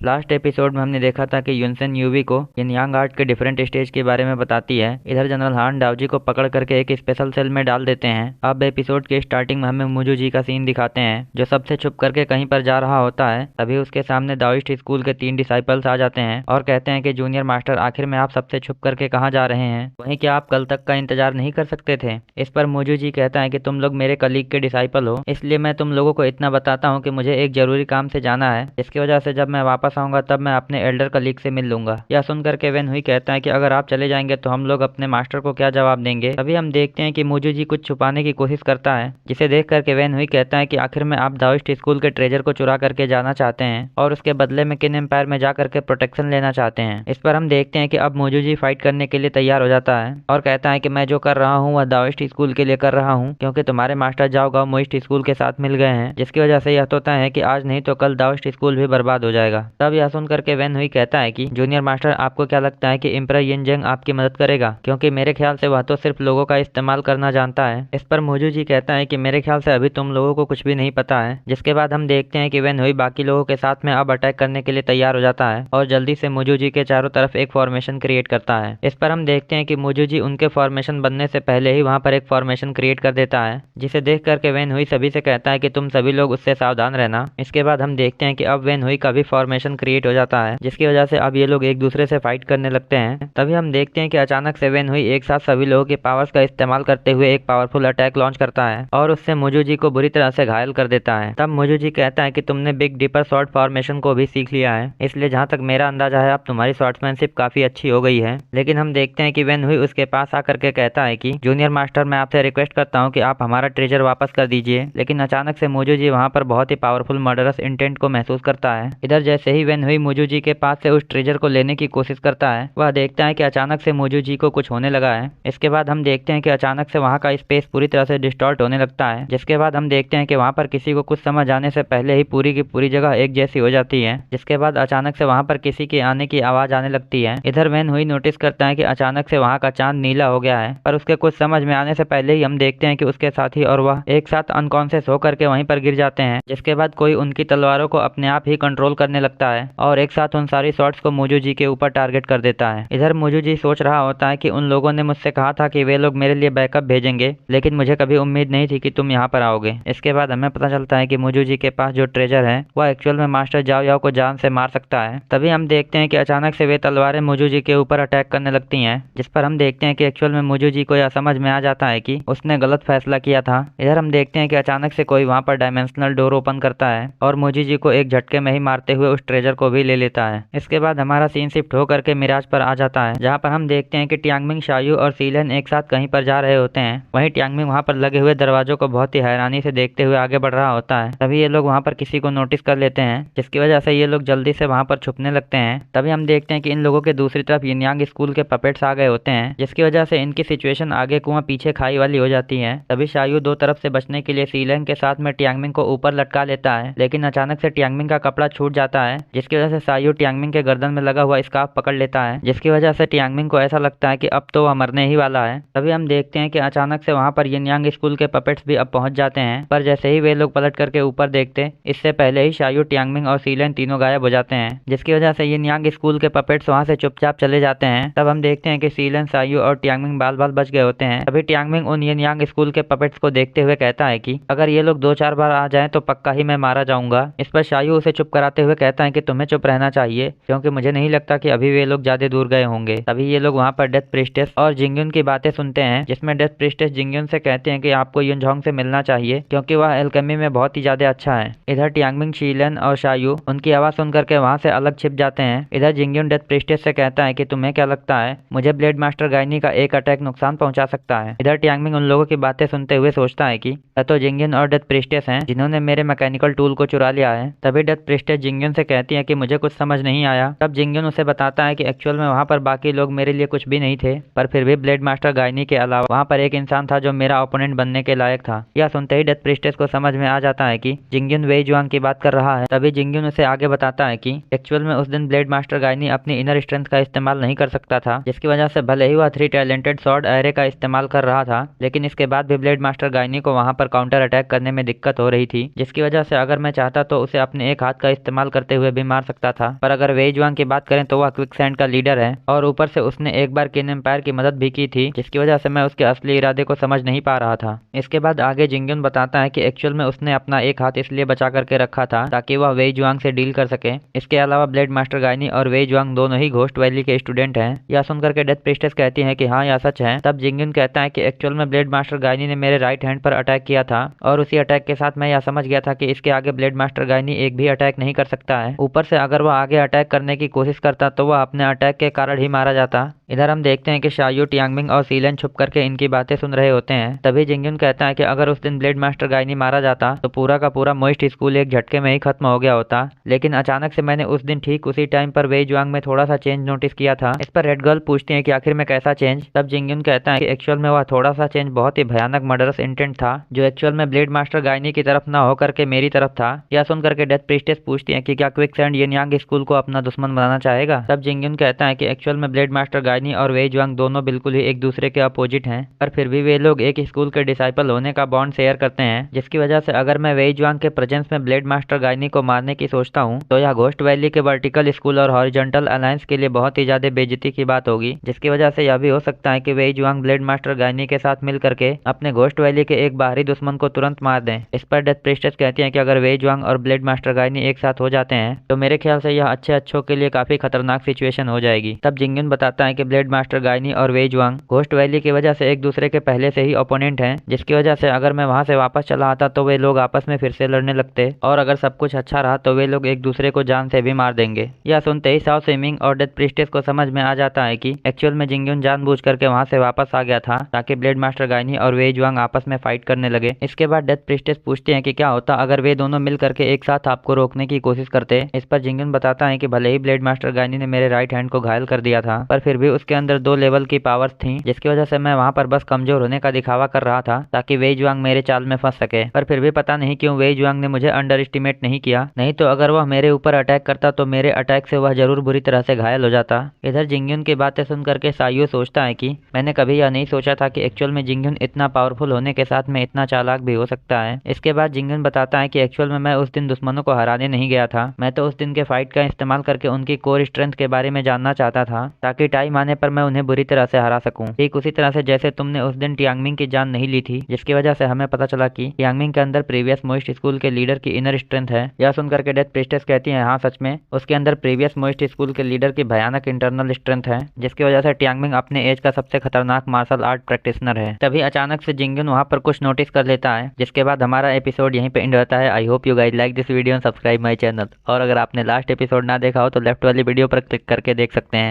Last episode में हमने देखा था कि युनसेन यूवी को yin yang आर्ट के डिफरेंट स्टेज के बारे में बताती है। इधर जनरल हान डाओजी को पकड़ करके एक स्पेशल सेल में डाल देते हैं। अब एपिसोड के स्टार्टिंग में हमें मुजू जी का सीन दिखाते हैं जो सबसे छुप करके कहीं पर जा रहा होता है। तभी उसके सामने दाओइस्ट स्कूल के 3 डिसाइपल्स आ जाते हैं और कहते हैं कि जूनियर मास्टर, आखिर में आप सबसे छुप करके कहाँ जा रहे हैं? वहीं क्या आप कल तक का इंतजार नहीं कर सकते थे? इस पर मुजू जी कहता है कि तुम लोग मेरे कलीग के डिसाइपल हो, इसलिए मैं तुम लोगों को इतना बताता हूँ कि मुझे एक जरूरी काम से जाना है। इसकी वजह से जब मैं वापस आऊंगा तब मैं अपने एल्डर कलीग से मिल लूंगा। यह सुनकर के वेन हुई कहता है कि अगर आप चले जाएंगे तो हम लोग अपने मास्टर को क्या जवाब देंगे? तभी हम देखते हैं कि मुजू जी कुछ छुपाने की कोशिश करता है, जिसे देख करके वेन हुई कहता है कि आखिर में आप दाओइस्ट स्कूल के ट्रेजर को चुरा करके जाना चाहते हैं और उसके बदले में किन एम्पायर में जा करके प्रोटेक्शन लेना चाहते हैं। इस पर हम देखते हैं कि अब मुजू जी फाइट करने के लिए तैयार हो जाता है और कहता है कि मैं जो कर रहा हूँ वह दाओइस्ट स्कूल के लिए कर रहा हूँ, क्योंकि तुम्हारे मास्टर जाओ गाओ मोइस्ट स्कूल के साथ मिल गए हैं, जिसकी वजह से यह होता है कि आज नहीं तो कल दाओइस्ट स्कूल भी बर्बाद हो जाएगा। तब यह सुन करके वेन हुई कहता है कि जूनियर मास्टर, आपको क्या लगता है कि एम्परर यिनजेंग आपकी मदद करेगा? क्योंकि मेरे ख्याल से वह तो सिर्फ लोगों का इस्तेमाल करना जानता है। इस पर मुजू जी कहता है कि मेरे ख्याल से अभी तुम लोगों को कुछ भी नहीं पता है। जिसके बाद हम देखते हैं कि वेन हुई बाकी लोगों के साथ में अब अटैक करने के लिए तैयार हो जाता है और जल्दी से मुजू जी के चारों तरफ एक फॉर्मेशन क्रिएट करता है। इस पर हम देखते हैं कि मुजू जी उनके फॉर्मेशन बनने से पहले ही वहां पर एक फॉर्मेशन क्रिएट कर देता है, जिसे देख करके वेन हुई सभी से कहता है कि तुम सभी लोग उससे सावधान रहना। इसके बाद हम देखते हैं कि अब वेन हुई का भी फॉर्मेशन क्रिएट हो जाता है, जिसकी वजह से अब ये लोग एक दूसरे से फाइट करने लगते हैं। तभी हम देखते हैं कि अचानक से वेन हुई एक साथ सभी लोगों के पावर्स का इस्तेमाल करते हुए एक पावरफुल अटैक लॉन्च करता है और उससे मुजू जी को बुरी तरह से घायल कर देता है। तब मुजू जी कहता है कि तुमने बिग डीपर शॉर्ट फॉर्मेशन को भी सीख लिया है, इसलिए जहाँ तक मेरा अंदाजा है अब तुम्हारी शॉर्ट्समैनशिप काफी अच्छी हो गई है। लेकिन हम देखते हैं कि वेन हुई उसके पास आकर के कहता है कि जूनियर मास्टर, मैं आपसे रिक्वेस्ट करता हूँ कि आप हमारा ट्रेजर वापस कर दीजिए। लेकिन अचानक से मुजू जी वहाँ पर बहुत ही पावरफुल मर्डरस इंटेंट को महसूस करता है। इधर जैसे ही वेन हुई मुजू जी के पास से उस ट्रेजर को लेने की कोशिश करता है, वह देखता है कि अचानक से मुजू जी को कुछ होने लगा है। इसके बाद हम देखते हैं कि अचानक से वहाँ का स्पेस पूरी तरह से डिस्टॉर्ट होने लगता है, जिसके बाद हम देखते हैं कि वहाँ पर किसी को कुछ समझ आने से पहले ही पूरी की पूरी जगह एक जैसी हो जाती है। जिसके बाद अचानक से वहाँ पर किसी के आने की आवाज आने लगती है। इधर वेन हुई नोटिस करता है कि अचानक से वहाँ का चांद नीला हो गया है, पर उसके कुछ समझ में आने से पहले ही हम देखते हैं कि उसके साथी और वह एक साथ अनकॉन्शियस होकर के वहीं पर गिर जाते हैं। जिसके बाद कोई उनकी तलवारों को अपने आप ही कंट्रोल करने लगता है और एक साथ उन सारी शॉट्स को मुजू जी के ऊपर टारगेट कर देता है। इधर मुजू जी सोच रहा होता है कि उन लोगों ने मुझसे कहा था कि वे लोग मेरे लिए बैकअप भेजेंगे, लेकिन मुझे कभी उम्मीद नहीं थी कि तुम यहाँ पर आओगे। इसके बाद हमें पता चलता है कि मुजू जी के पास जो ट्रेजर है वह एक्चुअल में मास्टर जाओ याओ को जान से मार सकता है। तभी हम देखते हैं कि अचानक से वे तलवारें मुजू जी के ऊपर अटैक करने लगती हैं, जिस पर हम देखते हैं कि एक्चुअल में मुजू जी को यह समझ में आ जाता है कि उसने गलत फैसला किया था। इधर हम देखते हैं कि अचानक से कोई वहाँ पर डायमेंशनल डोर ओपन करता है और मुजू जी को एक झटके में ही मारते हुए उस ट्रेजर को भी ले लेता है। इसके बाद हमारा सीन शिफ्ट होकर के मिराज पर आ जाता है, जहाँ पर हम देखते हैं कि टियांगमिंग, शायू और सीलन एक साथ कहीं पर जा रहे होते हैं। वहीं टियांगमिंग वहाँ पर लगे हुए दरवाजों को बहुत ही हैरानी से देखते हुए आगे बढ़ रहा होता है। तभी ये लोग वहाँ पर किसी को नोटिस कर लेते हैं, जिसकी वजह से ये लोग जल्दी से वहाँ पर छुपने लगते हैं। तभी हम देखते हैं कि इन लोगों के दूसरी तरफ yin yang स्कूल के पपेट्स आ गए होते हैं, जिसकी वजह से इनकी सिचुएशन आगे कुआं पीछे खाई वाली हो जाती है। तभी शायू दो तरफ से बचने के लिए सीलन के साथ में टियांगमिंग को ऊपर लटका लेता है, लेकिन अचानक से टियांगमिंग का कपड़ा छूट जाता है, जिसकी वजह से शायू टियांगमिंग के गर्दन में लगा हुआ स्कार्फ पकड़ लेता है, जिसकी वजह से टियांगमिंग को ऐसा लगता है कि अब तो वह मरने ही वाला है। तभी हम देखते हैं कि अचानक से वहाँ पर yin yang स्कूल के पपेट्स भी अब पहुंच जाते हैं, पर जैसे ही वे लोग पलट करके ऊपर देखते, इससे पहले ही शायू, टियांगमिंग और सीलन तीनों गायब हो जाते हैं, जिसकी वजह से yin yang स्कूल के पपेट्स वहाँ से चुपचाप चले जाते हैं। तब हम देखते हैं कि सीलन, शायू और टियांगमिंग बाल बाल बच गए होते हैं। तभी टियांगमिंग उन yin yang स्कूल के पपेट्स को देखते हुए कहता है कि अगर ये लोग 2-4 बार आ जाएं तो पक्का ही मैं मारा जाऊंगा। इस पर शायू उसे चुप कराते हुए कहता है कि तुम्हें चुप रहना चाहिए, क्योंकि मुझे नहीं लगता कि अभी वे लोग ज्यादा दूर गए होंगे। तभी ये लोग वहाँ पर डेथ प्रीस्टेस और जिंगयुन की बातें सुनते हैं, जिसमें डेथ प्रीस्टेस जिंगयुन से कहते हैं कि आपको युनझोंग से मिलना चाहिए, क्योंकि वह एल्केमी में बहुत ही ज्यादा अच्छा है। इधर टियांगमिंग, शीलन और शायू उनकी आवाज सुन करके वहाँ से अलग छिप जाते हैं। इधर जिंगयुन डेथ प्रीस्टेस से कहता है कि तुम्हें क्या लगता है, मुझे ब्लेड मास्टर गायनी का एक अटैक नुकसान पहुंचा सकता है? इधर टियांगमिंग उन लोगों की बातें सुनते हुए सोचता है कि तो जिंगयुन और डेथ प्रीस्टेस हैं जिन्होंने मेरे मैकेनिकल टूल को चुरा लिया है। तभी डेथ प्रीस्टेस जिंगयुन से कहती है कि मुझे कुछ समझ नहीं आया। तब जिंगयुन उसे बताता है कि एक्चुअल में वहाँ पर बाकी लोग मेरे लिए कुछ भी नहीं थे, पर फिर भी ब्लेड मास्टर गायनी के अलावा वहाँ पर एक इंसान था जो मेरा ओपोनेंट बनने के लायक था। यह सुनते ही डेथ प्रीस्टेस को समझ में आ जाता है कि जिंगयुन वेई जुआंग की बात कर रहा है। तभी जिंगयुन उसे आगे बताता है कि एक्चुअल में उस दिन ब्लेड मास्टर गायनी अपनी इनर स्ट्रेंथ का इस्तेमाल नहीं कर सकता था, जिसकी वजह से भले ही वह 3 टैलेंटेड स्वॉर्ड एरे का इस्तेमाल कर रहा था, लेकिन इसके बाद भी ब्लेड मास्टर गायनी को वहाँ पर काउंटर अटैक करने में दिक्कत हो रही थी, जिसकी वजह से अगर मैं चाहता तो उसे अपने एक हाथ का इस्तेमाल करते हुए हुए भी मार सकता था। पर अगर वेई जुआंग की बात करें तो वह क्विकसैंड का लीडर है और ऊपर से उसने एक बार किन एम्पायर की मदद भी की थी, जिसकी वजह से मैं उसके असली इरादे को समझ नहीं पा रहा था। इसके बाद आगे जिंगयुन बताता है कि एक्चुअल में उसने अपना एक हाथ इसलिए बचा करके रखा था ताकि वह वेई जुआंग से डील कर सके। इसके अलावा ब्लेड मास्टर गाइनी और वेई जुआंग दोनों ही घोस्ट वैली के स्टूडेंट हैं। यह सुनकर के डेथ प्रीस्टेस कहती है कि हाँ यह सच है। तब जिंगयुन कहता है कि एक्चुअल में ब्लेड मास्टर गाइनी ने मेरे राइट हैंड पर अटैक किया था और उसी अटैक के साथ मैं यह समझ गया था कि इसके आगे ब्लेड मास्टर गाइनी एक भी अटैक नहीं कर सकता है। ऊपर से अगर वह आगे अटैक करने की कोशिश करता तो वह अपने अटैक के कारण ही मारा जाता। इधर हम देखते हैं कि शायू, टियांगमिंग और सीलन छुप करके इनकी बातें सुन रहे होते हैं। तभी जिंगयुन कहता है कि अगर उस दिन ब्लेड मास्टर गाइनी मारा जाता तो पूरा का पूरा मोइस्ट स्कूल एक झटके में ही खत्म हो गया होता। लेकिन अचानक से मैंने उस दिन ठीक उसी टाइम पर वेई जुआंग में थोड़ा सा चेंज नोटिस किया था। इस पर रेड गर्ल पूछती है कि आखिर में कैसा चेंज। तब जिंगयुन कहता है कि एक्चुअल में वह थोड़ा सा चेंज बहुत ही भयानक मर्डरस इंटेंट था जो एक्चुअल में ब्लेड मास्टर गाइनी की तरफ ना होकर के मेरी तरफ था। यह सुनकर के डेथ प्रीस्टेस पूछती है कि क्या क्विकसैंड यिनयांग स्कूल को अपना दुश्मन बनाना चाहेगा। तब जिंगयुन कहता है कि एक्चुअल में ब्लेड मास्टर गाइनी और वेई जुआंग दोनों बिल्कुल ही एक दूसरे के अपोजिट हैं, पर फिर भी वे लोग एक स्कूल के डिसाइपल होने का बॉन्ड शेयर करते हैं, जिसकी वजह से अगर मैं वेई जुआंग के प्रेजेंस में ब्लेड मास्टर गाइनी को मारने की सोचता हूँ तो यह घोस्ट वैली के वर्टिकल स्कूल और हॉरिजॉन्टल अलायंस के लिए बहुत ही ज्यादा बेइज्जती की बात होगी। जिसकी वजह से यह भी हो सकता है कि वेई जुआंग ब्लेड मास्टर गाइनी के साथ मिल करके अपने घोस्ट वैली के एक बाहरी दुश्मन को तुरंत मार दें। इस पर डेथ प्रीस्टेस कहती है कि अगर वेई जुआंग और ब्लेड मास्टर गाइनी एक साथ हो जाते हैं तो मेरे ख्याल से यह अच्छों के लिए काफी खतरनाक सिचुएशन हो जाएगी। तब जिंगयुन बताता है कि ब्लेड मास्टर गाइनी और वेई जुआंग घोस्ट वैली की वजह से एक दूसरे के पहले से ही ओपोनेंट हैं, जिसकी वजह से अगर मैं वहां से वापस चला आता तो वे लोग आपस में फिर से लड़ने लगते और अगर सब कुछ अच्छा रहा तो वे लोग एक दूसरे को जान से भी मार देंगे। यह सुनते ही साओ स्विमिंग और डेथ प्रीस्टेस को समझ में आ जाता है कि एक्चुअल में जिंगयुन जानबूझ करके वहां से वापस आ गया था ताकि ब्लेड मास्टर गाइनी और वेई जुआंग आपस में फाइट करने लगे। इसके बाद डेथ प्रीस्टेस पूछते हैं कि क्या होता अगर वे दोनों मिल करके एक साथ आपको रोकने की कोशिश करते। इस पर जिंगयुन बताता है कि भले ही ब्लेड मास्टर गाइनी ने मेरे राइट हैंड को घायल कर दिया था पर फिर भी उसके अंदर 2 लेवल की पावर्स थी, जिसकी वजह से मैं वहां पर बस कमजोर होने का दिखावा कर रहा था ताकि वेई जुआंग मेरे चाल में फंस सके। पर फिर भी पता नहीं क्यों वेई जुआंग ने मुझे अंडर एस्टिमेट नहीं किया, नहीं तो अगर वह मेरे ऊपर अटैक करता तो मेरे अटैक से वह जरूर बुरी तरह से घायल हो जाता। इधर जिंगयुन की बातें सुन करके साइयो सोचता है कि मैंने कभी यह नहीं सोचा था कि एक्चुअल में जिंगयुन इतना पावरफुल होने के साथ में इतना चालाक भी हो सकता है। इसके बाद जिंगयुन बताता है कि एक्चुअल में मैं उस दिन दुश्मनों को हराने नहीं गया था, मैं तो उस दिन के फाइट का इस्तेमाल करके उनकी कोर स्ट्रेंथ के बारे में जानना चाहता था ताकि टाइम आने पर मैं उन्हें बुरी तरह से हरा सकूं। ठीक उसी तरह से जैसे तुमने उस दिन टियांगमिंग की जान नहीं ली थी, जिसकी वजह से हमें पता चला कि टियांगमिंग के अंदर प्रीवियस मोइस्ट स्कूल के लीडर की इनर स्ट्रेंथ है। यह सुनकर के डेथ प्रीस्टेस कहती है हाँ सच में उसके अंदर प्रीवियस मोइस्ट स्कूल के लीडर की भयानक इंटरनल स्ट्रेंथ है, जिसकी वजह से टियांगमिंग अपने एज का सबसे खतरनाक मार्शल आर्ट प्रैक्टिशनर है। तभी अचानक से जिंगयुन वहां पर कुछ नोटिस कर लेता है, जिसके बाद हमारा एपिसोड यहीं पे एंड होता है। I hope you guys like this video and subscribe my channel. और अगर आपने लास्ट एपिसोड ना देखा हो तो लेफ्ट वाली वीडियो पर क्लिक करके देख सकते हैं।